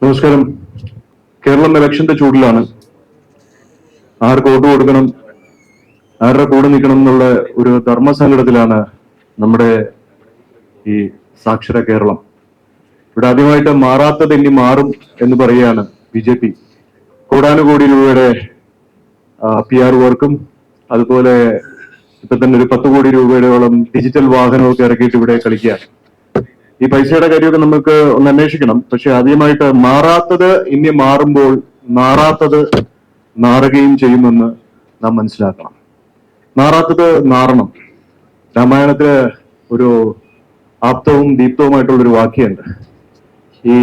നമസ്കാരം. കേരളം ഇലക്ഷന്റെ ചൂടിലാണ്. ആർക്ക് വോട്ട് കൊടുക്കണം, ആരുടെ കൂടെ നിൽക്കണം എന്നുള്ള ഒരു ധർമ്മസങ്കടത്തിലാണ് നമ്മുടെ ഈ സാക്ഷര കേരളം. ഇവിടെ ആദ്യമായിട്ട് മാറാത്തത് ഇനി മാറും എന്ന് പറയുകയാണ് BJP. കോടാനുകോടി രൂപയുടെ PR വർക്കും അതുപോലെ ഇപ്പൊ തന്നെ ഒരു 10 കോടി രൂപയോളം ഡിജിറ്റൽ വാഹനമൊക്കെ ഇറക്കിയിട്ട് ഇവിടെ കളിക്കുകയാണ്. ഈ പൈസയുടെ കാര്യമൊക്കെ നമുക്ക് ഒന്ന് അന്വേഷിക്കണം. പക്ഷെ ആദ്യമായിട്ട് മാറാത്തത് ഇനി മാറുമ്പോൾ നാറാത്തത് നാറുകയും ചെയ്യുമെന്ന് നാം മനസ്സിലാക്കണം. നാറാത്തത് നാറണം. രാമായണത്തില് ഒരു ആപ്തവും ദീപ്തവുമായിട്ടുള്ളൊരു വാക്യമുണ്ട്. ഈ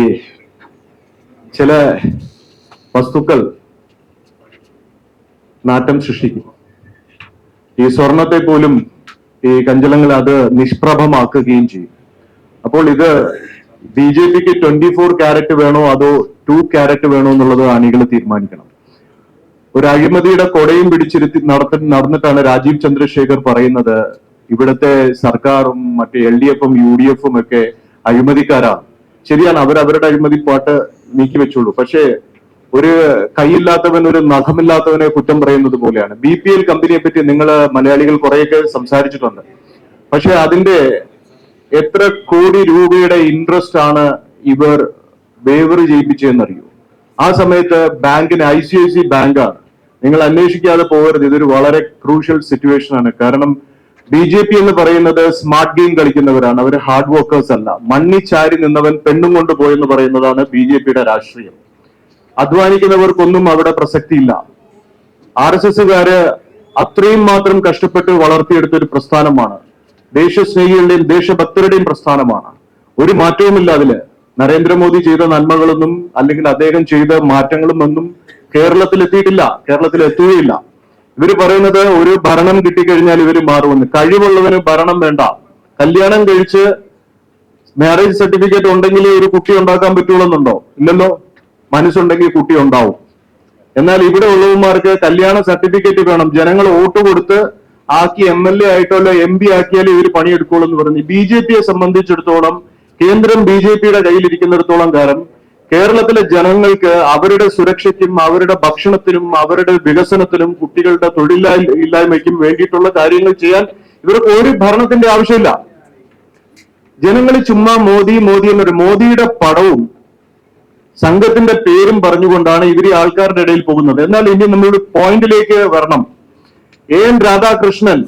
ചില വസ്തുക്കൾ നാറ്റം സൃഷ്ടിക്കും. ഈ സ്വർണത്തെ പോലും ഈ കഞ്ചലങ്ങൾ അത് നിഷ്പ്രഭമാക്കുകയും ചെയ്യും. അപ്പോൾ ഇത് BJPക്ക് 24 ക്യാരറ്റ് വേണോ അതോ 2 ക്യാരറ്റ് വേണോ എന്നുള്ളത് അണികൾ തീരുമാനിക്കണം. ഒരു അഴിമതിയുടെ കൊടയും പിടിച്ചിരുത്തി നടന്നിട്ടാണ് രാജീവ് ചന്ദ്രശേഖർ പറയുന്നത് ഇവിടുത്തെ സർക്കാരും മറ്റേ LDFും UDFും ഒക്കെ അഴിമതിക്കാരാണ്. ശരിയാണ്, അവരവരുടെ അഴിമതി പാട്ട് നീക്കി വെച്ചോളൂ. പക്ഷേ ഒരു കൈയില്ലാത്തവൻ ഒരു നഖമില്ലാത്തവനെ കുറ്റം പറയുന്നത് പോലെയാണ്. BPL കമ്പനിയെ പറ്റി നിങ്ങൾ മലയാളികൾ കുറെയൊക്കെ സംസാരിച്ചിട്ടുണ്ട്. പക്ഷെ അതിന്റെ എത്ര കോടി രൂപയുടെ ഇൻട്രസ്റ്റ് ആണ് ഇവർ വേവർ ചെയ്യിപ്പിച്ചതെന്നറിയോ? ആ സമയത്ത് ബാങ്കിന് ICICI ബാങ്കാണ്. നിങ്ങൾ അന്വേഷിക്കാതെ പോകരുത്. ഇതൊരു വളരെ ക്രൂഷ്യൽ സിറ്റുവേഷൻ ആണ്. കാരണം BJP എന്ന് പറയുന്നത് സ്മാർട്ട് ഗെയിം കളിക്കുന്നവരാണ്. അവർ ഹാർഡ് വർക്കേഴ്സ് അല്ല. മണ്ണിച്ചാരി നിന്നവൻ പെണ്ണും കൊണ്ടുപോയെന്ന് പറയുന്നതാണ് BJPയുടെ രാഷ്ട്രീയം. അധ്വാനിക്കുന്നവർക്കൊന്നും അവിടെ പ്രസക്തിയില്ല. RSSകാര് അത്രയും മാത്രം കഷ്ടപ്പെട്ട് വളർത്തിയെടുത്ത ഒരു പ്രസ്ഥാനമാണ്. ദേശസ്നേഹികളുടെയും ദേശഭക്തരുടെയും പ്രസ്ഥാനമാണ്. ഒരു മാറ്റവുമില്ല അതില്. നരേന്ദ്രമോദി ചെയ്ത നന്മകളൊന്നും അല്ലെങ്കിൽ അദ്ദേഹം ചെയ്ത മാറ്റങ്ങളും ഒന്നും കേരളത്തിൽ എത്തിയിട്ടില്ല, കേരളത്തിൽ എത്തുകയില്ല. ഇവര് പറയുന്നത് ഒരു ഭരണം കിട്ടിക്കഴിഞ്ഞാൽ ഇവര് മാറുമെന്ന്. കഴിവുള്ളവന് ഭരണം വേണ്ട. കല്യാണം കഴിച്ച് മാരേജ് സർട്ടിഫിക്കറ്റ് ഉണ്ടെങ്കിലേ ഒരു കുട്ടി ഉണ്ടാക്കാൻ പറ്റുള്ളൂന്നുണ്ടോ? ഇല്ലല്ലോ. മനസ്സുണ്ടെങ്കിൽ കുട്ടി ഉണ്ടാവും. എന്നാൽ ഇവിടെ ഉള്ളവന്മാർക്ക് കല്യാണ സർട്ടിഫിക്കറ്റ് വേണം. ജനങ്ങൾ വോട്ട് കൊടുത്ത് ആക്കി MLA ആയിട്ടോ അല്ല MP ആക്കിയാലേ ഇവർ പണിയെടുക്കുള്ളൂ എന്ന് പറഞ്ഞു. BJPയെ സംബന്ധിച്ചിടത്തോളം കേന്ദ്രം BJPയുടെ കയ്യിലിരിക്കുന്നിടത്തോളം കാലം കേരളത്തിലെ ജനങ്ങൾക്ക് അവരുടെ സുരക്ഷയ്ക്കും അവരുടെ ഭക്ഷണത്തിനും അവരുടെ വികസനത്തിനും കുട്ടികളുടെ തൊഴിലില്ലായ്മയ്ക്കും വേണ്ടിയിട്ടുള്ള കാര്യങ്ങൾ ചെയ്യാൻ ഇവർക്ക് ഒരു ഭരണത്തിന്റെ ആവശ്യമില്ല. ജനങ്ങൾ ചുമ്മാ മോദി മോദി എന്നൊരു മോദിയുടെ പടവും സംഘത്തിന്റെ പേരും പറഞ്ഞുകൊണ്ടാണ് ഇവർ ഈ ആൾക്കാരുടെ ഇടയിൽ പോകുന്നത്. എന്നാൽ ഇനി നമ്മളൊരു പോയിന്റിലേക്ക് വരണം. AN രാധാകൃഷ്ണൻ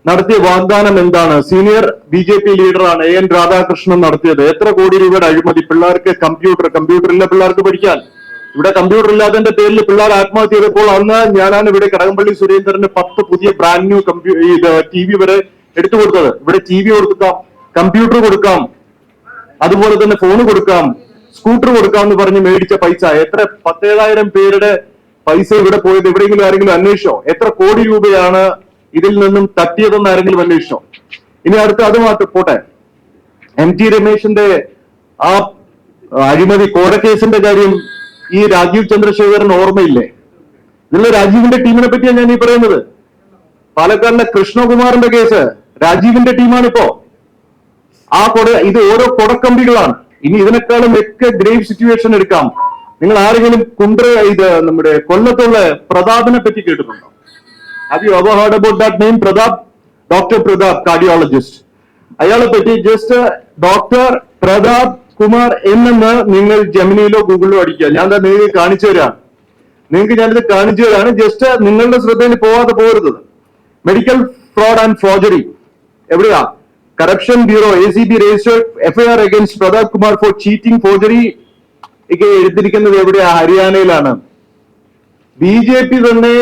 നടത്തിയ വാഗ്ദാനം എന്താണ്? സീനിയർ BJP ലീഡറാണ് AN രാധാകൃഷ്ണൻ നടത്തിയത്. എത്ര കോടി രൂപയുടെ അഴിമതി? പിള്ളേർക്ക് കമ്പ്യൂട്ടർ ഇല്ല പിള്ളേർക്ക് പഠിക്കാൻ. ഇവിടെ കമ്പ്യൂട്ടർ ഇല്ലാത്തതിന്റെ പേരിൽ പിള്ളേർ ആത്മഹത്യ ചെയ്തപ്പോൾ അന്ന് ഞാനാണ് ഇവിടെ കടകംപള്ളി സുരേന്ദ്രന് 10 പുതിയ ബ്രാൻഡ് ന്യൂ TV വരെ എടുത്തു കൊടുത്തത്. ഇവിടെ TV കൊടുക്കാം, കമ്പ്യൂട്ടർ കൊടുക്കാം, അതുപോലെ തന്നെ ഫോൺ കൊടുക്കാം, സ്കൂട്ടർ കൊടുക്കാം എന്ന് പറഞ്ഞ് മേടിച്ച പൈസ എത്ര 17,000 പേരുടെ പൈസ ഇവിടെ പോയത് എവിടെയെങ്കിലും ആരെങ്കിലും അന്വേഷിച്ചോ? എത്ര കോടി രൂപയാണ് ഇതിൽ നിന്നും തട്ടിയതെന്ന് ആരെങ്കിലും അന്വേഷിച്ചോ? ഇനി അടുത്ത് അത് മാത്രം പോട്ടെ. MT രമേശിന്റെ ആ അഴിമതി കോടക്കേസിന്റെ കാര്യം ഈ രാജീവ് ചന്ദ്രശേഖരന് ഓർമ്മയില്ലേ? ഇതിലുള്ള രാജീവിന്റെ ടീമിനെ പറ്റിയാണ് ഞാൻ ഈ പറയുന്നത്. പാലക്കാടിലെ കൃഷ്ണകുമാറിന്റെ കേസ് രാജീവിന്റെ ടീമാണിപ്പോ. ഇത് ഓരോ കൊടക്കമ്പികളാണ്. ഇനി ഇതിനേക്കാളും ഒക്കെ ഗ്രേവ് സിറ്റുവേഷൻ എടുക്കാം. നിങ്ങൾ ആരെങ്കിലും നമ്മുടെ കൊല്ലത്തുള്ള പ്രതാപിനെ പറ്റി കേട്ടിട്ടുണ്ടോ? Have you ever heard about that name? Pratap, doctor Pratap, cardiologist. അയാളെ പറ്റി ജസ്റ്റ് ഡോക്ടർ പ്രതാപ് കുമാർ എന്നെന്ന് നിങ്ങൾ ജെമിനിയിലോ ഗൂഗിളിലോ അടിക്കുക. ഞാൻ നിങ്ങൾക്ക് കാണിച്ചു തരാം. ഞാനിത് കാണിച്ചു തരാണ്. ജസ്റ്റ് നിങ്ങളുടെ ശ്രദ്ധയിൽ പോവാതെ പോകരുത്. മെഡിക്കൽ ഫ്രോഡ് ആൻഡ് ഫോർജറി എവിടെയാ? Corruption Bureau ACB registered FIR against Pradap Kumar for cheating, forgery. ഒക്കെ എഴുതിയിരിക്കുന്നത് എവിടെയാ? ഹരിയാനയിലാണ്. BJP തന്നെ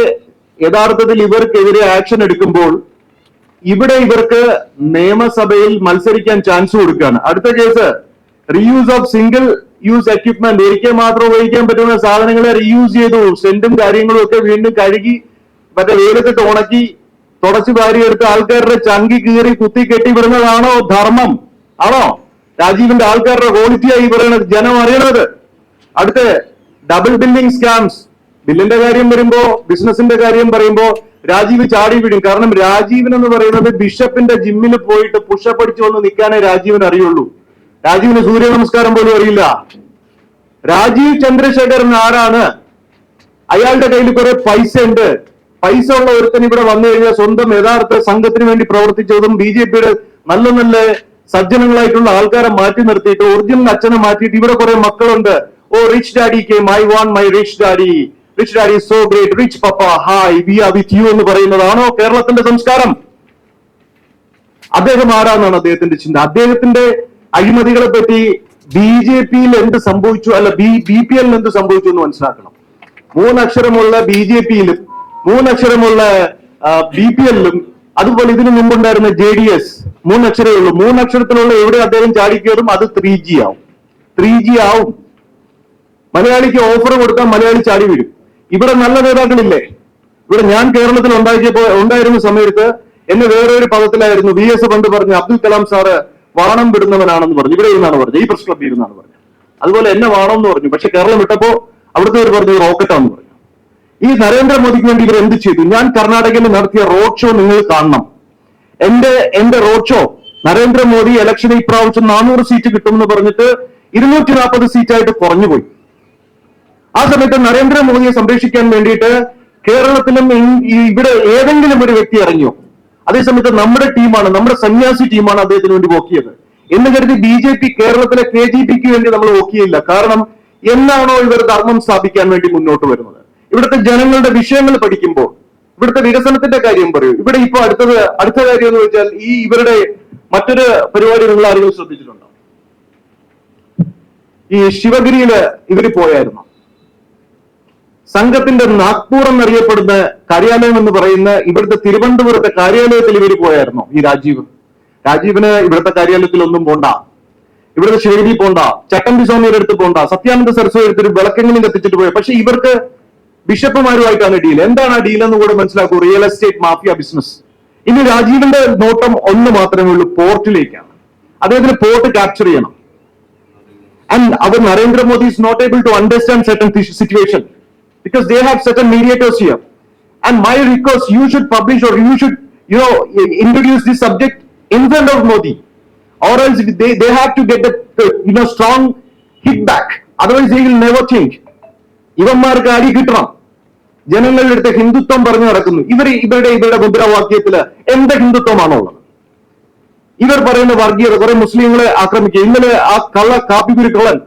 യഥാർത്ഥത്തിൽ ഇവർക്കെതിരെ ആക്ഷൻ എടുക്കുമ്പോൾ ഇവിടെ ഇവർക്ക് നിയമസഭയിൽ മത്സരിക്കാൻ ചാൻസ് കൊടുക്കുകയാണ്. അടുത്ത case reuse of single use equipment. ഒരിക്കൽ മാത്രം ഉപയോഗിക്കാൻ പറ്റുന്ന സാധനങ്ങളെ റീയൂസ് ചെയ്തു. സെന്റും കാര്യങ്ങളും ഒക്കെ വീണ്ടും കഴുകി മറ്റേ വെയിലത്തിട്ട് ഉണക്കി തുടച്ചു വാരിയെടുത്ത് ആൾക്കാരുടെ ചങ്കി കീറി കുത്തി കെട്ടി വിടുന്നതാണോ ധർമ്മം? ആണോ? രാജീവിന്റെ ആൾക്കാരുടെ ക്വാളിറ്റിയായി പറയുന്നത് ജനം അറിയണത്. അടുത്ത ഡബിൾ ബില്ലിംഗ് സ്കാംസ്. ബില്ലിന്റെ കാര്യം വരുമ്പോ, ബിസിനസിന്റെ കാര്യം പറയുമ്പോ രാജീവ് ചാടി വീഴും. കാരണം രാജീവൻ എന്ന് പറയുന്നത് ബിഷപ്പിന്റെ ജിമ്മിൽ പോയിട്ട് പുഷപ്പ് അടിച്ചു വന്ന് നിൽക്കാനേ രാജീവിന് അറിയുള്ളൂ. രാജീവിന് സൂര്യ നമസ്കാരം പോലും അറിയില്ല. രാജീവ് ചന്ദ്രശേഖരൻ ആരാണ്? അയാളുടെ കയ്യിൽ കുറെ പൈസ ഉണ്ട്. പൈസ ഉള്ള ഒരുത്തൻ ഇവിടെ വന്നു കഴിഞ്ഞാൽ സ്വന്തം യഥാർത്ഥ സംഘത്തിന് വേണ്ടി പ്രവർത്തിച്ചതും BJP-യുടെ നല്ല നല്ല സജ്ജനങ്ങളായിട്ടുള്ള ആൾക്കാരെ മാറ്റി നിർത്തിയിട്ട് ഒറിജിനൽ അച്ഛനെ മാറ്റിയിട്ട് ഇവിടെ കുറെ മക്കളുണ്ട്. Oh rich daddy came, I want my rich daddy, rich daddy so great, rich papa hi we are with you എന്ന് പറയുന്നതാണോ കേരളത്തിന്റെ സംസ്കാരം? അദ്ദേഹം ആരാന്നാണ് അദ്ദേഹത്തിന്റെ ചിന്ത. അദ്ദേഹത്തിന്റെ അഴിമതികളെ പറ്റി BJP-യിൽ എന്ത് സംഭവിച്ചു, അല്ല BPL എന്ത് സംഭവിച്ചു എന്ന് മനസ്സിലാക്കണം. 3 അക്ഷരമുള്ള BJP-യിലും 3 അക്ഷരമുള്ള BPL-ലും അതുപോലെ ഇതിനു മുമ്പുണ്ടായിരുന്ന JDS 3 അക്ഷരമേ ഉള്ളൂ. 3 അക്ഷരത്തിലുള്ള എവിടെ അദ്ദേഹം ചാടിക്കയറും അത് 3G ആവും. 3G ആവും. മലയാളിക്ക് ഓഫർ കൊടുക്കാൻ മലയാളി ചാടി വീഴും. ഇവിടെ നല്ല നേതാക്കളില്ലേ? ഇവിടെ ഞാൻ കേരളത്തിൽ ഉണ്ടായിരുന്ന സമയത്ത് എന്നെ വേറൊരു പദത്തിലായിരുന്നു VS പണ്ട് പറഞ്ഞു അബ്ദുൽ കലാം സാറ് വാണം വിടുന്നവനാണെന്ന് പറഞ്ഞു. ഇവിടെ ഇരുന്നാണ് പറഞ്ഞത്, ഈ പ്രസ് ക്ലബ്ബിൽ ഇരുന്നാണ് പറഞ്ഞത്. അതുപോലെ എന്നെ വാണം എന്ന് പറഞ്ഞു. പക്ഷെ കേരളം വിട്ടപ്പോ അവിടുത്തെ ഒരു പറഞ്ഞു റോക്കറ്റാന്ന് പറഞ്ഞു. ഈ നരേന്ദ്രമോദിക്ക് വേണ്ടി ഇവർ എന്ത് ചെയ്തു? ഞാൻ കർണാടകയിൽ നടത്തിയ റോഡ് ഷോ നിങ്ങൾ കാണണം. എന്റെ റോഡ് ഷോ നരേന്ദ്രമോദി ഇലക്ഷന് ഇപ്രാവശ്യം 400 സീറ്റ് കിട്ടുമെന്ന് പറഞ്ഞിട്ട് 240 സീറ്റായിട്ട് കുറഞ്ഞുപോയി. ആ സമയത്ത് നരേന്ദ്രമോദിയെ സംരക്ഷിക്കാൻ വേണ്ടിയിട്ട് കേരളത്തിലും ഇവിടെ ഏതെങ്കിലും ഒരു വ്യക്തി ഇറങ്ങിയോ? അതേസമയത്ത് നമ്മുടെ ടീമാണ്, നമ്മുടെ സന്യാസി ടീമാണ് അദ്ദേഹത്തിന് വേണ്ടി വോക്ക് ചെയ്തത് എന്ന് കരുതി BJP കേരളത്തിലെ KGPക്ക് വേണ്ടി നമ്മൾ വോക്ക് ചെയ്യില്ല. കാരണം എന്നാണോ ഇവർ ധർമ്മം സ്ഥാപിക്കാൻ വേണ്ടി മുന്നോട്ട് വരുന്നത്, ഇവിടുത്തെ ജനങ്ങളുടെ വിഷയങ്ങൾ പഠിക്കുമ്പോൾ ഇവിടുത്തെ വികസനത്തിന്റെ കാര്യം പറയും. ഇവിടെ ഇപ്പൊ അടുത്ത കാര്യം എന്ന് വെച്ചാൽ ഇവരുടെ മറ്റൊരു പരിപാടി നിങ്ങൾ ആരെങ്കിലും ശ്രദ്ധിച്ചിട്ടുണ്ടോ? ഈ ശിവഗിരിയില് ഇവര് പോയായിരുന്നു. സംഘത്തിന്റെ നാഗ്പൂർ എന്നറിയപ്പെടുന്ന കാര്യാലയം എന്ന് പറയുന്ന ഇവിടുത്തെ തിരുവനന്തപുരത്തെ കാര്യാലയത്തിൽ ഇവര് പോയായിരുന്നു. ഈ രാജീവിന് ഇവിടുത്തെ കാര്യാലയത്തിൽ ഒന്നും പോണ്ട, ഇവിടുത്തെ ശിവഗിരി പോണ്ട, ചട്ടമ്പി സ്വാമിയുടെ അടുത്ത് പോണ്ട, സത്യാനന്ദ സരസ്വതി എടുത്തൊരു വിളക്കെങ്കിലും കത്തിച്ചിട്ട് പോയി. പക്ഷെ ഇവർക്ക് ബിഷപ്പുമാരുമായിട്ടാണ് ഡീൽ. എന്താണ് ആ ഡീൽ എന്ന് കൂടെ മനസ്സിലാക്കൂ. Real estate mafia business. ഇനി രാജീവിന്റെ നോട്ടം ഒന്ന് മാത്രമേ ഉള്ളൂ, പോർട്ടിലേക്കാണ്. അദ്ദേഹത്തിന് പോർട്ട് ക്യാപ്ചർ ചെയ്യണം. And our Narendra Modi is not able to understand certain situation because they have certain mediators here. And my request, you should publish or you should, introduce this subject in front of Modi, or else they have to get the strong hit back. Otherwise, they will never change. ഇവന്മാർക്ക് അടി കിട്ടണം. ജനങ്ങളുടെ അടുത്ത് ഹിന്ദുത്വം പറഞ്ഞു നടക്കുന്നു. ഇവരുടെ മുദ്രാവാക്യത്തില് എന്ത് ഹിന്ദുത്വമാണുള്ളത്? ഇവർ പറയുന്ന വർഗീയത, കുറെ മുസ്ലിങ്ങളെ ആക്രമിക്കുക. ഇന്നലെ ആ കാപ്പിക്കുരു കള്ളൻ,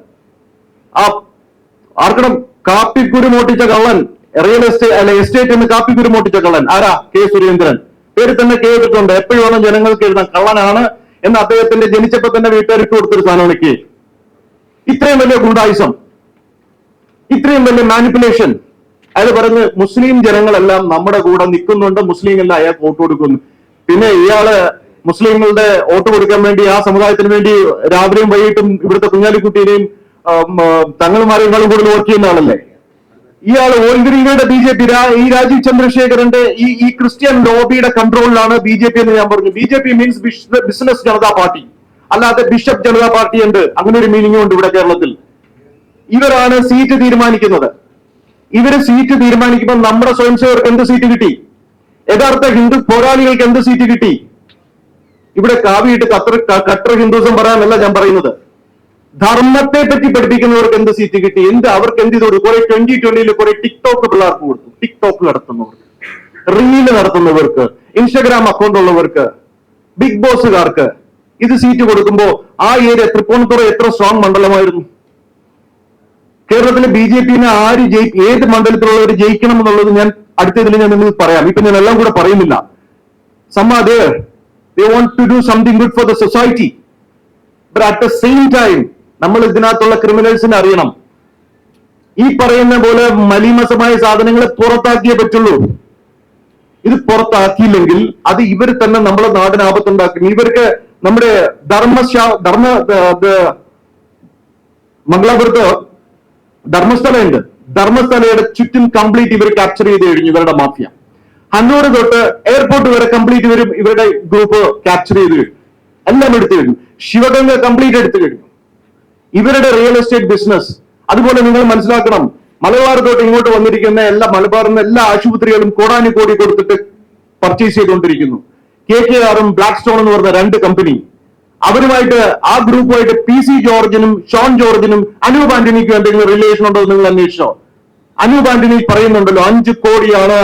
ആർക്കണം കാപ്പിക്കുരു മോട്ടിച്ച കള്ളൻ, റിയൽ എസ്റ്റേറ്റ് എന്ന് കാപ്പിക്കുരു മോട്ടിച്ച കള്ളൻ ആരാ? K. സുരേന്ദ്രൻ. പേര് തന്നെ കേട്ടിട്ടുണ്ട്. എപ്പോഴും വേണം ജനങ്ങൾക്ക് എഴുതാൻ കള്ളനാണ് എന്ന് അദ്ദേഹത്തിന്റെ ജനിച്ചപ്പോ തന്നെ വീട്ടുകാർ ഇട്ട് കൊടുത്തൊരു സാധനമാണ് K. ഇത്രയും വലിയ ഗുണ്ടായുസം, ഇത്രയും വലിയ മാനിപ്പുലേഷൻ. അയാൾ പറഞ്ഞ് മുസ്ലിം ജനങ്ങളെല്ലാം നമ്മുടെ കൂടെ നിൽക്കുന്നുണ്ട്, മുസ്ലിങ്ങളെല്ലാം അയാൾക്ക് വോട്ട് കൊടുക്കുന്നു. പിന്നെ ഇയാള് മുസ്ലിങ്ങളുടെ വോട്ട് കൊടുക്കാൻ വേണ്ടി ആ സമുദായത്തിന് വേണ്ടി രാവിലെയും വൈകിട്ടും ഇവിടുത്തെ കുഞ്ഞാലിക്കുട്ടിയെയും തങ്ങളുമാരെക്കാളും കൂടുതൽ വർക്ക് ചെയ്യുന്ന ആളല്ലേ ഇയാള്? ഇവരുടെ BJP, ഈ രാജീവ് ചന്ദ്രശേഖരന്റെ ഈ ക്രിസ്ത്യൻ ലോബിയുടെ കൺട്രോളിലാണ് BJP എന്ന് ഞാൻ പറഞ്ഞു. BJP means business Janata party, അല്ലാതെ ബിഷപ്പ് ജനതാ പാർട്ടി ഉണ്ട്. അങ്ങനെ ഒരു മീനിങ്ങും ഉണ്ട് ഇവിടെ കേരളത്തിൽ. ഇവരാണ് സീറ്റ് തീരുമാനിക്കുന്നത്. ഇവര് സീറ്റ് തീരുമാനിക്കുമ്പോൾ നമ്മുടെ സ്വയംസേവർക്ക് എന്ത് സീറ്റ് കിട്ടി? യഥാർത്ഥ ഹിന്ദു പോരാളികൾക്ക് എന്ത് സീറ്റ് കിട്ടി? ഇവിടെ കാവിയിട്ട് കട്ടർ ഹിന്ദുസം പറയാനല്ല ഞാൻ പറയുന്നത്. ധർമ്മത്തെ പറ്റി പഠിപ്പിക്കുന്നവർക്ക് എന്ത് സീറ്റ് കിട്ടി? അവർക്ക് എന്ത് ചെയ്തു? കുറെ 2020 കുറെ ടിക്ടോക്ക് പിള്ളേർക്ക് കൊടുത്തു. ടിക്ടോക്ക് നടത്തുന്നവർക്ക്, റീല് നടത്തുന്നവർക്ക്, ഇൻസ്റ്റഗ്രാം അക്കൗണ്ട് ഉള്ളവർക്ക്, ബിഗ് ബോസുകാർക്ക് ഇത് സീറ്റ് കൊടുക്കുമ്പോ ആ ഏരിയ തൃപ്പൂണിത്തുറ എത്ര സ്ട്രോങ് മണ്ഡലമായിരുന്നു? കേരളത്തിലെ BJP-നെ ഏത് മണ്ഡലത്തിലുള്ളവർ ജയിക്കണം എന്നുള്ളത് ഞാൻ അടുത്തതിൽ ഞാൻ നിങ്ങൾ പറയാം. ഇപ്പൊ ഞാൻ എല്ലാം കൂടെ പറയുന്നില്ല. They want to do something good for the society. But at the same time, നമ്മൾ ഇതിനകത്തുള്ള ക്രിമിനൽസിനെ അറിയണം. ഈ പറയുന്ന പോലെ മലീമസമായ സാധനങ്ങളെ പുറത്താക്കിയേ പറ്റുള്ളൂ. ഇത് പുറത്താക്കിയില്ലെങ്കിൽ അത് ഇവർ തന്നെ നമ്മുടെ നാടിന് ആപത്തുണ്ടാക്കും. ഇവർക്ക് നമ്മുടെ മംഗലാപുരത്ത് ധർമ്മസ്ഥലയുണ്ട്. ധർമ്മസ്ഥലയുടെ ചുറ്റും കംപ്ലീറ്റ് ഇവർ ക്യാപ്ചർ ചെയ്ത് കഴിഞ്ഞു. ഇവരുടെ മാഫിയ ഹന്നൂർ തൊട്ട് എയർപോർട്ട് വരെ കംപ്ലീറ്റ് വരും. ഇവരുടെ ഗ്രൂപ്പ് ക്യാപ്ചർ ചെയ്ത് കഴിഞ്ഞു, എല്ലാം എടുത്തു കഴിഞ്ഞു. ശിവഗംഗ കംപ്ലീറ്റ് എടുത്തു കഴിഞ്ഞു. ഇവരുടെ റിയൽ എസ്റ്റേറ്റ് ബിസിനസ്. അതുപോലെ നിങ്ങൾ മനസ്സിലാക്കണം, മലബാർ തൊട്ട് ഇങ്ങോട്ട് വന്നിരിക്കുന്ന മലബാറിന്റെ എല്ലാ ആശുപത്രികളും കോടാനുകോടി കൊടുത്തിട്ട് പർച്ചേസ് ചെയ്തുകൊണ്ടിരിക്കുന്നു. KKR-ഉം ബ്ലാക്ക് സ്റ്റോൺ എന്ന് പറഞ്ഞ 2 കമ്പനി, അവരുമായിട്ട് ആ ഗ്രൂപ്പുമായിട്ട് PC ജോർജിനും ഷോൺ ജോർജിനും അനൂപ് ആന്റണിക്കും എന്തെങ്കിലും റിലേഷൻ ഉണ്ടോ എന്ന് നിങ്ങൾ അന്വേഷിച്ചോ? അനൂപ് ആന്റണി പറയുന്നുണ്ടല്ലോ 5 കോടിയാണ്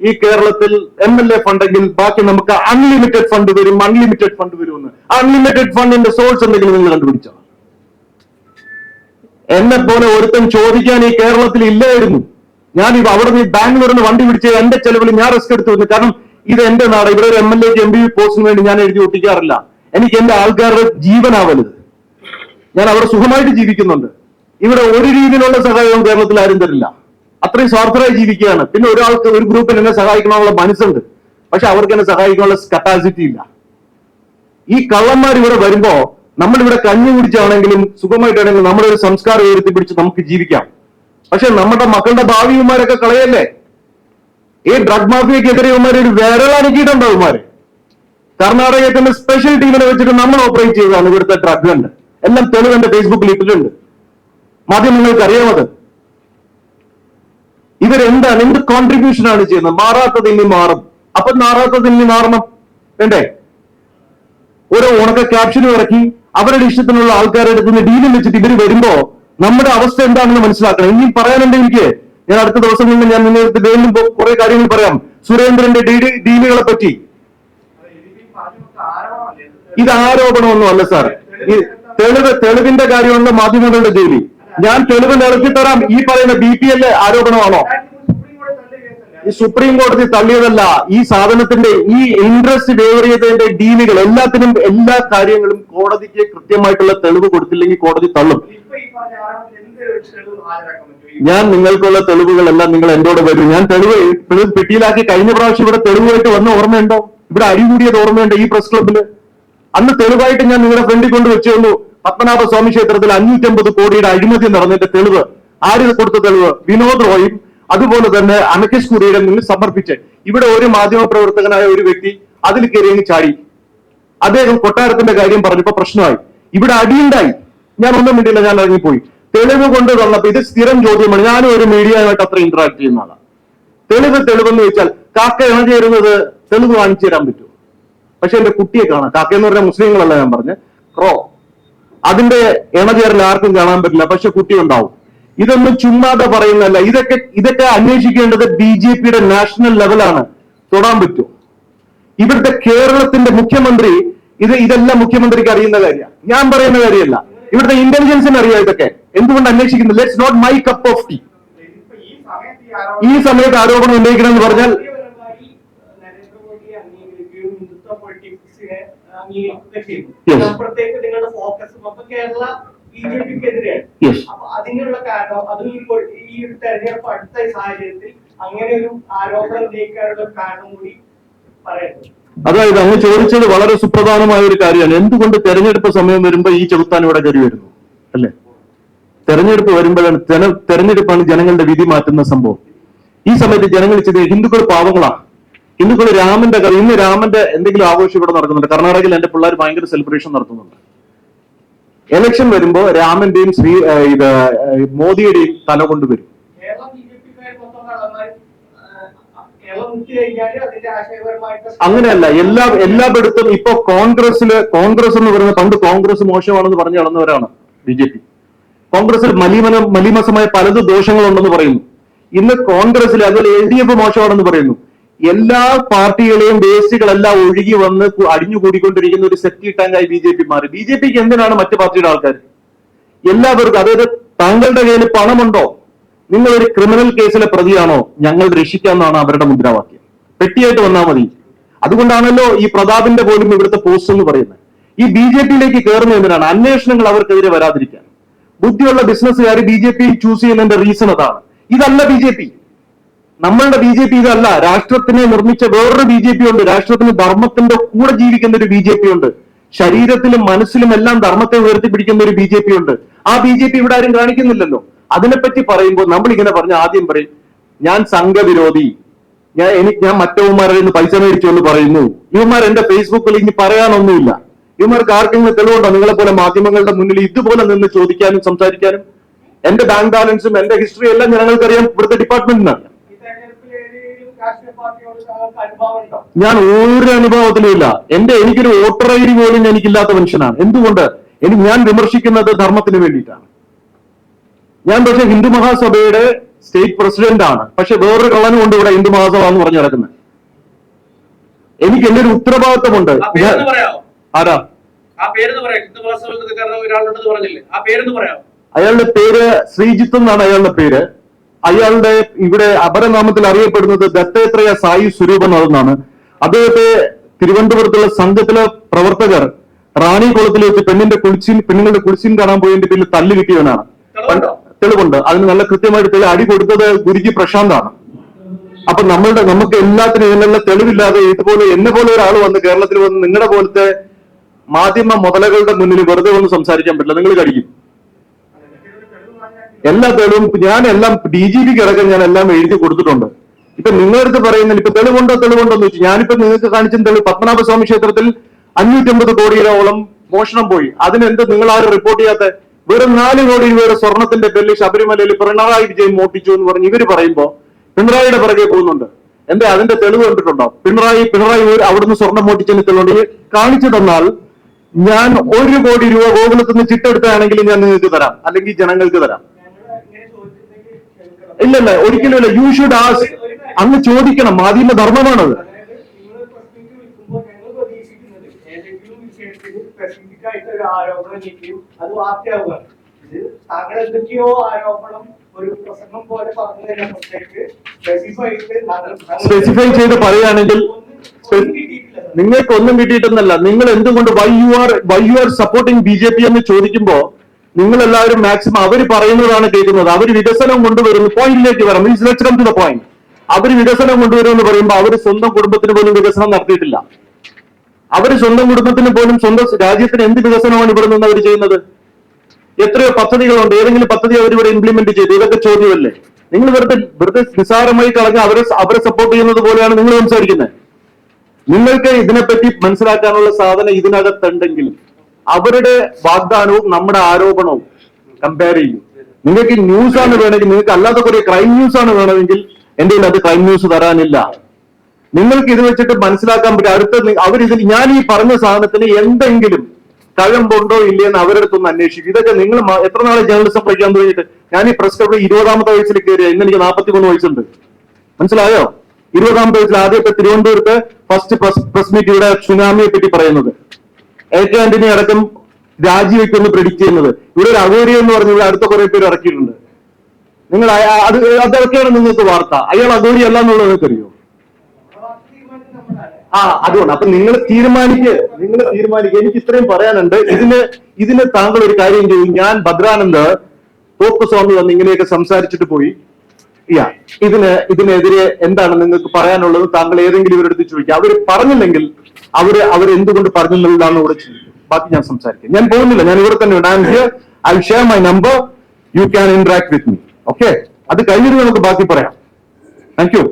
ഈ കേരളത്തിൽ MLA ഫണ്ടെങ്കിൽ ബാക്കി നമുക്ക് അൺലിമിറ്റഡ് ഫണ്ട് വരും എന്ന്. അൺലിമിറ്റഡ് ഫണ്ടിന്റെ സോഴ്സ് എന്തെങ്കിലും നിങ്ങൾ കണ്ടുപിടിച്ചോ? എന്നെ പോലെ ഒരുത്തൻ ചോദിക്കാൻ ഈ കേരളത്തിൽ ഇല്ലായിരുന്നു. ഞാൻ അവിടെ നിന്ന് ബാംഗ്ലൂരിൽ നിന്ന് വണ്ടി പിടിച്ച് എന്റെ ചെലവിൽ ഞാൻ റിസ്ക് എടുത്തു വന്നു. കാരണം ഇത് എന്റെ നാട്. ഇവിടെ ഒരു MLA MPP പോസ്റ്റിന് വേണ്ടി ഞാൻ എഴുതി ഒട്ടിക്കാറില്ല. എനിക്ക് എന്റെ ആൾക്കാരുടെ ജീവനാവരുത്. ഞാൻ അവിടെ സുഖമായിട്ട് ജീവിക്കുന്നുണ്ട്. ഇവിടെ ഒരു രീതിയിലുള്ള സഹായവും കേരളത്തിൽ ആരും തരില്ല. അത്രയും സ്വാർത്ഥരായി ജീവിക്കുകയാണ്. പിന്നെ ഒരാൾക്ക് ഒരു ഗ്രൂപ്പിൽ എന്നെ സഹായിക്കണമെന്നുള്ള മനസ്സുണ്ട്, പക്ഷെ അവർക്ക് എന്നെ സഹായിക്കാനുള്ള കപ്പാസിറ്റി ഇല്ല. ഈ കള്ളന്മാർ ഇവിടെ വരുമ്പോ നമ്മളിവിടെ കഞ്ഞി കുടിച്ചാണെങ്കിലും സുഖമായിട്ടാണെങ്കിലും നമ്മുടെ ഒരു സംസ്കാരം ഉയർത്തിപ്പിടിച്ച് നമുക്ക് ജീവിക്കാം. പക്ഷെ നമ്മുടെ മക്കളുടെ ഭാവിമാരൊക്കെ കളയല്ലേ? ഈ ഡ്രഗ് മാഫിയക്കെതിരെ ഇവന്മാർ ഒരു വിരളനക്കിയിട്ടുണ്ടോ? ഇവന്മാര് കർണാടകത്തിന്റെ സ്പെഷ്യൽ ടീമിനെ വെച്ചിട്ട് നമ്മൾ ഓപ്പറേറ്റ് ചെയ്തതാണ് ഇവിടുത്തെ ഡ്രഗ് കണ്ട്. എല്ലാം തെളിവ് എന്റെ ഫേസ്ബുക്കിൽ ഇട്ടിട്ടുണ്ട്. മാധ്യമങ്ങൾക്ക് അറിയാമത്. ഇവരെന്താണ്, എന്ത് കോൺട്രിബ്യൂഷൻ ആണ് ചെയ്യുന്നത്? മാറാത്തത് ഇനി മാറും. അപ്പൊ മാറാത്തത് ഇനി മാറണം വേണ്ടേ? ഓരോ ഉണക്ക ക്യാപ്ഷനും ഇറക്കി അവരുടെ ഇഷ്ടത്തിനുള്ള ആൾക്കാരുടെ അടുത്ത് നിന്ന് ഡീലും വെച്ചിട്ട് ഇവര് വരുമ്പോ നമ്മുടെ അവസ്ഥ എന്താണെന്ന് മനസ്സിലാക്കണം. ഇനിയും പറയാനുണ്ട് എനിക്ക്. ഞാൻ അടുത്ത ദിവസങ്ങളിൽ ഞാൻ നിങ്ങൾക്ക് വീണ്ടും കുറെ കാര്യങ്ങൾ പറയാം സുരേന്ദ്രന്റെ ഡീലുകളെ പറ്റി. ഇത് ആരോപണമൊന്നും അല്ല സാർ. ഈ തെളിവിന്റെ കാര്യമാണല്ലോ മാധ്യമങ്ങളുടെ ജോലി. ഞാൻ തെളിവ് നിറച്ചിത്തരാം. ഈ പറയുന്ന BPL ആരോപണമാണോ? ഈ സുപ്രീം കോടതി തള്ളിയതല്ല. ഈ സാധനത്തിന്റെ ഈ ഇൻട്രസ്റ്റ് വേവർ ചെയ്തതിന്റെ ഡീലുകൾ എല്ലാത്തിനും എല്ലാ കാര്യങ്ങളും കോടതിക്ക് കൃത്യമായിട്ടുള്ള തെളിവ് കൊടുത്തില്ലെങ്കിൽ കോടതി തള്ളും. ഞാൻ നിങ്ങൾക്കുള്ള തെളിവുകളെല്ലാം നിങ്ങൾ എന്നോട് വരും. ഞാൻ തെളിവ് പെട്ടിയിലാക്കി കഴിഞ്ഞ പ്രാവശ്യം ഇവിടെ തെളിവായിട്ട് വന്ന ഓർമ്മയുണ്ടോ? ഇവിടെ അരി കൂടിയത് ഓർമ്മയുണ്ടോ? ഈ പ്രസ് ക്ലബില് അന്ന് തെളിവായിട്ട് ഞാൻ നിങ്ങളുടെ ഫ്രണ്ടിൽ കൊണ്ട് വെച്ചുള്ളൂ. പത്മനാഭ സ്വാമി ക്ഷേത്രത്തിൽ 550 കോടിയുടെ അഴിമതി നടന്നതിന്റെ തെളിവ്. ആര് കൊടുത്ത തെളിവ്? വിനോദ് റോയും അതുപോലെ തന്നെ അമിക്കസ് കുറിയുടെ മുന്നിൽ സമർപ്പിച്ച് ഇവിടെ ഒരു മാധ്യമ പ്രവർത്തകനായ ഒരു വ്യക്തി അതിൽ കയറി ചാടി. അദ്ദേഹം കൊട്ടാരത്തിന്റെ കാര്യം പറഞ്ഞപ്പോ പ്രശ്നമായി. ഇവിടെ അടിയുണ്ടായി. ഞാൻ ഒന്നും വേണ്ടിയില്ല, ഞാൻ ഇറങ്ങിപ്പോയി. തെളിവ് കൊണ്ട് തന്നപ്പോ ഇത് സ്ഥിരം ചോദ്യമാണ്. ഞാനും ഒരു മീഡിയയുമായിട്ട് അത്ര ഇന്ററാക്ട് ചെയ്യുന്ന ആളാണ്. തെളിവെന്ന് ചോദിച്ചാൽ കാക്ക ഇണചേരുന്നത് തെളിവ് കാണിച്ചു തരാൻ പറ്റുമോ? പക്ഷെ എന്റെ കുട്ടിയെ കാണാം. കാക്ക എന്ന് പറഞ്ഞാൽ മുസ്ലിങ്ങളല്ല ഞാൻ പറഞ്ഞ ക്രോ. അതിന്റെ ഇണചേരൽ ആർക്കും കാണാൻ പറ്റില്ല, പക്ഷെ കുട്ടി ഉണ്ടാവും. ഇതൊന്നും ചുമ്മാതെ പറയുന്നതല്ല. ഇതൊക്കെ അന്വേഷിക്കേണ്ടത് BJPയുടെ നാഷണൽ ലെവലാണ്. തൊടാൻ പറ്റുമോ? ഇവിടുത്തെ കേരളത്തിന്റെ മുഖ്യമന്ത്രി ഇതെല്ലാം മുഖ്യമന്ത്രിക്ക് അറിയുന്ന കാര്യമാണ്. ഞാൻ പറയുന്ന കാര്യമല്ല. ഇവിടുത്തെ ഇന്റലിജൻസിന് അറിയാം ഇതൊക്കെ. എന്തുകൊണ്ട് അന്വേഷിക്കുന്നു? Let's not my cup of tea. ഈ സമയത്ത് ആരോപണം ഉന്നയിക്കണം എന്ന് പറഞ്ഞാൽ അതിനുള്ള കാരണം അതും ഈ ഒരു തെരഞ്ഞെടുപ്പ് അടുത്ത സാഹചര്യത്തിൽ അങ്ങനെ ഒരു ആരോപണം ഉന്നയിക്കാനുള്ള കാരണം കൂടി പറയുന്നു. അതായത് അങ്ങ് ചോദിച്ചത് വളരെ സുപ്രധാനമായ ഒരു കാര്യമാണ്. എന്തുകൊണ്ട് തെരഞ്ഞെടുപ്പ് സമയം വരുമ്പോ ഈ ചെറുത്താൻ ഇവിടെ കയറി വരുന്നു അല്ലെ? തെരഞ്ഞെടുപ്പ് വരുമ്പോഴാണ് തെരഞ്ഞെടുപ്പാണ് ജനങ്ങളുടെ വിധി മാറ്റുന്ന സംഭവം. ഈ സമയത്ത് ജനങ്ങൾ ഹിന്ദുക്കൾ പാവങ്ങളാണ്. ഹിന്ദുക്കൾ ഇന്ന് രാമന്റെ എന്തെങ്കിലും ആഘോഷം ഇവിടെ നടക്കുന്നുണ്ട്. കർണാടകയിൽ എന്റെ പിള്ളേർ ഭയങ്കര സെലിബ്രേഷൻ നടത്തുന്നുണ്ട്. എലക്ഷൻ വരുമ്പോ രാമന്റെയും മോദിയുടെയും തല കൊണ്ടുവരും. അങ്ങനെയല്ല, എല്ലായിടത്തും ഇപ്പൊ കോൺഗ്രസ് എന്ന് പറയുന്നത് പണ്ട് കോൺഗ്രസ് മോശമാണെന്ന് പറഞ്ഞു നടന്നവരാണ് BJP. കോൺഗ്രസിൽ മലീമസമായ പലത് ദോഷങ്ങളുണ്ടെന്ന് പറയുന്നു. ഇന്ന് കോൺഗ്രസിൽ അതുപോലെ LDF മോശമാണെന്ന് പറയുന്നു. എല്ലാ പാർട്ടികളെയും വേസ്റ്റുകളെല്ലാം ഒഴുകി വന്ന് അടിഞ്ഞുകൂടിക്കൊണ്ടിരിക്കുന്ന ഒരു സെറ്റി ടാങ്കായി BJP മാറി. BJPക്ക് എന്തിനാണ് മറ്റു പാർട്ടിയുടെ ആൾക്കാർ? എല്ലാവർക്കും, അതായത് താങ്കളുടെ കയ്യിൽ പണമുണ്ടോ, നിങ്ങൾ ഒരു ക്രിമിനൽ കേസിലെ പ്രതിയാണോ, ഞങ്ങൾ രക്ഷിക്കാമെന്നാണ് അവരുടെ മുദ്രാവാക്യം. പെട്ടിയായിട്ട് വന്നാൽ മതി. അതുകൊണ്ടാണല്ലോ ഈ പ്രതാപിന്റെ പോലും ഇവിടുത്തെ പോസ്റ്റ് എന്ന് പറയുന്നത്. ഈ BJPയിലേക്ക് കയറുന്ന എന്തിനാണ്? അന്വേഷണങ്ങൾ അവർക്കെതിരെ വരാതിരിക്കാൻ. ബുദ്ധിയുള്ള ബിസിനസ്സുകാർ BJP ചൂസ് ചെയ്യുന്നതിന്റെ റീസൺ അതാണ്. ഇതല്ല BJP. നമ്മളുടെ BJP ഇതല്ല. രാഷ്ട്രത്തിനെ നിർമ്മിച്ച വേറൊരു BJP ഉണ്ട്. രാഷ്ട്രത്തിന് ധർമ്മത്തിന്റെ കൂടെ ജീവിക്കുന്ന ഒരു BJP ഉണ്ട്. ശരീരത്തിലും മനസ്സിലും എല്ലാം ധർമ്മത്തെ ഉയർത്തിപ്പിടിക്കുന്ന ഒരു BJP ഉണ്ട്. ആ BJP ഇവിടെ ആരും കാണിക്കുന്നില്ലല്ലോ. അതിനെപ്പറ്റി പറയുമ്പോൾ നമ്മൾ ഇങ്ങനെ പറഞ്ഞ ആദ്യം പറയും ഞാൻ സംഘവിരോധി, ഞാൻ മറ്റവന്മാരിൽ നിന്ന് പൈസ മേടിച്ചുകൊണ്ട് പറയുന്നു. ഇവന്മാർ എന്റെ ഫേസ്ബുക്കിൽ ഇനി പറയാനൊന്നുമില്ല. ഇവന്മാർക്ക് ആർക്കെങ്കിലും തെളിവുണ്ടോ നിങ്ങളെ പോലെ മാധ്യമങ്ങളുടെ മുന്നിൽ ഇതുപോലെ നിന്ന് ചോദിക്കാനും സംസാരിക്കാനും? എന്റെ ബാങ്ക് ബാലൻസും എന്റെ ഹിസ്റ്ററി എല്ലാം ഞങ്ങൾക്കറിയാം ഇവിടുത്തെ ഡിപ്പാർട്ട്മെന്റിനാണ്. ഈ തെരഞ്ഞെടുപ്പിൽ ഏതെങ്കിലും രാഷ്ട്രീയ പാർട്ടിയോട് താങ്കൾക്ക് അനുഭവം ഉണ്ടോ? ഞാൻ ഒരു അനുഭവത്തിലും ഇല്ല. എനിക്കൊരു വോട്ടർ ഐ ഡി പോലും എനിക്കില്ലാത്ത മനുഷ്യനാണ്. എന്തുകൊണ്ട്? ഞാൻ വിമർശിക്കുന്നത് ധർമ്മത്തിന് വേണ്ടിയിട്ടാണ്. ഞാൻ പക്ഷെ ഹിന്ദു മഹാസഭയുടെ സ്റ്റേറ്റ് പ്രസിഡന്റ് ആണ്. പക്ഷെ വേറൊരു കള്ളനും കൊണ്ട് ഇവിടെ ഹിന്ദു മഹാസഭ എന്ന് പറഞ്ഞു നടക്കുന്നത്. എനിക്ക് എന്റെ ഒരു ഉത്തരവാദിത്തമുണ്ട്. ആരാ അയാളുടെ പേര്? ശ്രീജിത്ത് എന്നാണ് അയാളുടെ പേര്. അയാളുടെ ഇവിടെ അപരനാമത്തിൽ അറിയപ്പെടുന്നത് ദത്തേത്രേയ സായി സ്വരൂപനാഥ് എന്നാണ്. അദ്ദേഹത്തെ തിരുവനന്തപുരത്തുള്ള സംഘത്തിലെ പ്രവർത്തകർ റാണികുളത്തിൽ വെച്ച് പെണ്ണുങ്ങളുടെ കുളിച്ചിൻ കാണാൻ പോയതിന്റെ പേരിൽ തല്ല് കിട്ടിയവനാണ്. തെളിവുണ്ട്. അതിന് നല്ല കൃത്യമായിട്ട് അടി കൊടുത്തത് ഗുരുജി പ്രശാന്താണ്. അപ്പൊ നമുക്ക് എല്ലാത്തിനും ഇതിനുള്ള തെളിവില്ലാതെ ഇതുപോലെ എന്നെ പോലെ ഒരാൾ വന്ന് കേരളത്തിൽ വന്ന് നിങ്ങളുടെ പോലത്തെ മാധ്യമ മുതലകളുടെ മുന്നിൽ വെറുതെ ഒന്നും സംസാരിക്കാൻ പറ്റില്ല. നിങ്ങൾ കഴിക്കും എല്ലാ തെളിവും. ഞാൻ എല്ലാം DGPക്ക് അടക്കം ഞാൻ എല്ലാം എഴുതി കൊടുത്തിട്ടുണ്ട്. ഇപ്പൊ നിങ്ങളടുത്ത് പറയുന്നില്ല ഇപ്പൊ തെളിവുണ്ടോ എന്ന് വെച്ചു. ഞാനിപ്പോ നിങ്ങൾക്ക് കാണിച്ച തെളിവ് പത്മനാഭസ്വാമി ക്ഷേത്രത്തിൽ 550 കോടിയോളം മോഷണം പോയി. അതിനെന്ത് നിങ്ങൾ ആരും റിപ്പോർട്ട് ചെയ്യാത്ത? വെറും 4 കോടി രൂപയുടെ സ്വർണത്തിന്റെ പേരിൽ ശബരിമലയിൽ പിണറായി വിജയൻ മോട്ടിച്ചു എന്ന് പറഞ്ഞ് ഇവര് പറയുമ്പോ പിണറായിയുടെ പിറകെ പോകുന്നുണ്ട്. എന്താ അതിന്റെ തെളിവ് കണ്ടിട്ടുണ്ടോ? പിണറായി അവിടുന്ന് സ്വർണം മോട്ടിച്ചതിന് തെളിവുണ്ട് കാണിച്ചു തന്നാൽ ഞാൻ 1 കോടി രൂപ ഗോകുലത്തിൽ നിന്ന് ചിട്ടെടുത്താണെങ്കിൽ ഞാൻ നിങ്ങൾക്ക് തരാം, അല്ലെങ്കിൽ ജനങ്ങൾക്ക് തരാം. ഇല്ലല്ല, ഒരിക്കലും. You should ask. അങ്ങ് ചോദിക്കണം. മാധ്യമ ധർമ്മമാണത്. ആരോപണം ചെയ്യും, അത് വാർത്തയാവുക. താങ്കൾ എന്തൊക്കെയോ ആരോപണം ഒരു പ്രസംഗം പോലെ പറഞ്ഞതിനപ്പുറത്തേക്ക് സ്പെസിഫൈ ചെയ്ത് പറയുകയാണെങ്കിൽ നിങ്ങൾക്കൊന്നും കിട്ടിയിട്ടെന്നല്ല. നിങ്ങൾ എന്തുകൊണ്ട് why you are supporting BJP എന്ന് ചോദിക്കുമ്പോ നിങ്ങൾ എല്ലാവരും മാക്സിമം അവർ പറയുന്നതാണ് കേൾക്കുന്നത്. അവർ വികസനം കൊണ്ടുവരുന്നു. പോയിന്റിലേക്ക് വരാം. Let's come to the point. അവർ വികസനം കൊണ്ടുവരുമെന്ന് പറയുമ്പോൾ അവർ സ്വന്തം കുടുംബത്തിന് പോലും വികസനം നടത്തിയിട്ടില്ല. അവർ സ്വന്തം കുടുംബത്തിന് പോലും സ്വന്തം രാജ്യത്തിന് എന്ത് വികസനമാണ് ഇവിടെ നിന്ന് അവർ ചെയ്യുന്നത്? എത്രയോ പദ്ധതികളുണ്ട്. ഏതെങ്കിലും പദ്ധതി അവർ ഇവിടെ ഇംപ്ലിമെന്റ് ചെയ്തു? ഇതൊക്കെ ചോദ്യമല്ലേ? നിങ്ങൾ വെറുതെ നിസ്സാരമായി കളഞ്ഞ് അവരെ സപ്പോർട്ട് ചെയ്യുന്നത് പോലെയാണ് നിങ്ങൾ സംസാരിക്കുന്നത്. നിങ്ങൾക്ക് ഇതിനെപ്പറ്റി മനസ്സിലാക്കാനുള്ള സാധനം ഇതിനകത്തുണ്ടെങ്കിൽ അവരുടെ വാഗ്ദാനവും നമ്മുടെ ആരോപണവും കമ്പയർ ചെയ്യും. നിങ്ങൾക്ക് ന്യൂസ് ആണ് വേണമെങ്കിൽ, നിങ്ങൾക്ക് അല്ലാത്ത കുറെ ക്രൈം ന്യൂസ് ആണ് വേണമെങ്കിൽ എന്റെ അത് ക്രൈം ന്യൂസ് തരാനില്ല. നിങ്ങൾക്ക് ഇത് വെച്ചിട്ട് മനസ്സിലാക്കാൻ പറ്റും. ഞാൻ ഈ പറഞ്ഞ സാധനത്തിന് എന്തെങ്കിലും കഴമ്പുണ്ടോ ഇല്ലയെന്ന് അവരുടെ അടുത്തൊന്ന് അന്വേഷിക്കും. ഇതൊക്കെ നിങ്ങൾ എത്ര നാളെ ജേർണലിസം പഠിക്കാൻ തുടങ്ങിയിട്ട്? ഞാൻ ഈ പ്രസ് ക്ലബിൽ 20ാമത്തെ വയസ്സിൽ കയറിയ. ഇന്ന് എനിക്ക് 43 വയസ്സുണ്ട്. മനസ്സിലായോ? 20ാമത്തെ വയസ്സിൽ ആദ്യത്തെ തിരുവനന്തപുരത്ത് ഫസ്റ്റ് പ്രസ് മീറ്റ് ഇവിടെ സുനാമിയെ പറ്റി പറയുന്നത്, AK ആന്റണി അടക്കം രാജിവെക്കൊന്ന് പ്രെഡിക്റ്റ് ചെയ്യുന്നത്. ഇവിടെ ഒരു അഗോരി എന്ന് പറഞ്ഞ് ഇവിടെ അടുത്ത കുറെ പേര് ഇറക്കിയിട്ടുണ്ട്. നിങ്ങൾ അതൊക്കെയാണ് നിങ്ങൾക്ക് വാർത്ത. അയാൾ അഗോരി അല്ല എന്നുള്ളത് നിങ്ങൾക്കറിയോ? അതുകൊണ്ട് അപ്പൊ നിങ്ങൾ തീരുമാനിക്കുക. എനിക്ക് ഇത്രയും പറയാനുണ്ട്. ഇതിന് താങ്കൾ ഒരു കാര്യം ചെയ്യും. ഞാൻ ഭദ്രാനന്ദ് തോപ്പസ്വാമി വന്ന് ഇങ്ങനെയൊക്കെ സംസാരിച്ചിട്ട് പോയി. ഇതിനെതിരെ എന്താണ് നിങ്ങൾക്ക് പറയാനുള്ളത്? താങ്കൾ ഏതെങ്കിലും ഇവരെടുത്ത് ചോദിക്കുക. അവർ പറഞ്ഞില്ലെങ്കിൽ അവരെന്തുകൊണ്ട് പറഞ്ഞില്ലെന്നാണ് ഇവിടെ ചോദിക്കും. ബാക്കി ഞാൻ സംസാരിക്കും. ഞാൻ പോകുന്നില്ല. ഞാൻ ഇവിടെ തന്നെ ഉണ്ട്. I am here. I will share my number. You can interact with me. Okay? അത് കഴിഞ്ഞിട്ട് നമുക്ക് ബാക്കി പറയാം. Thank U.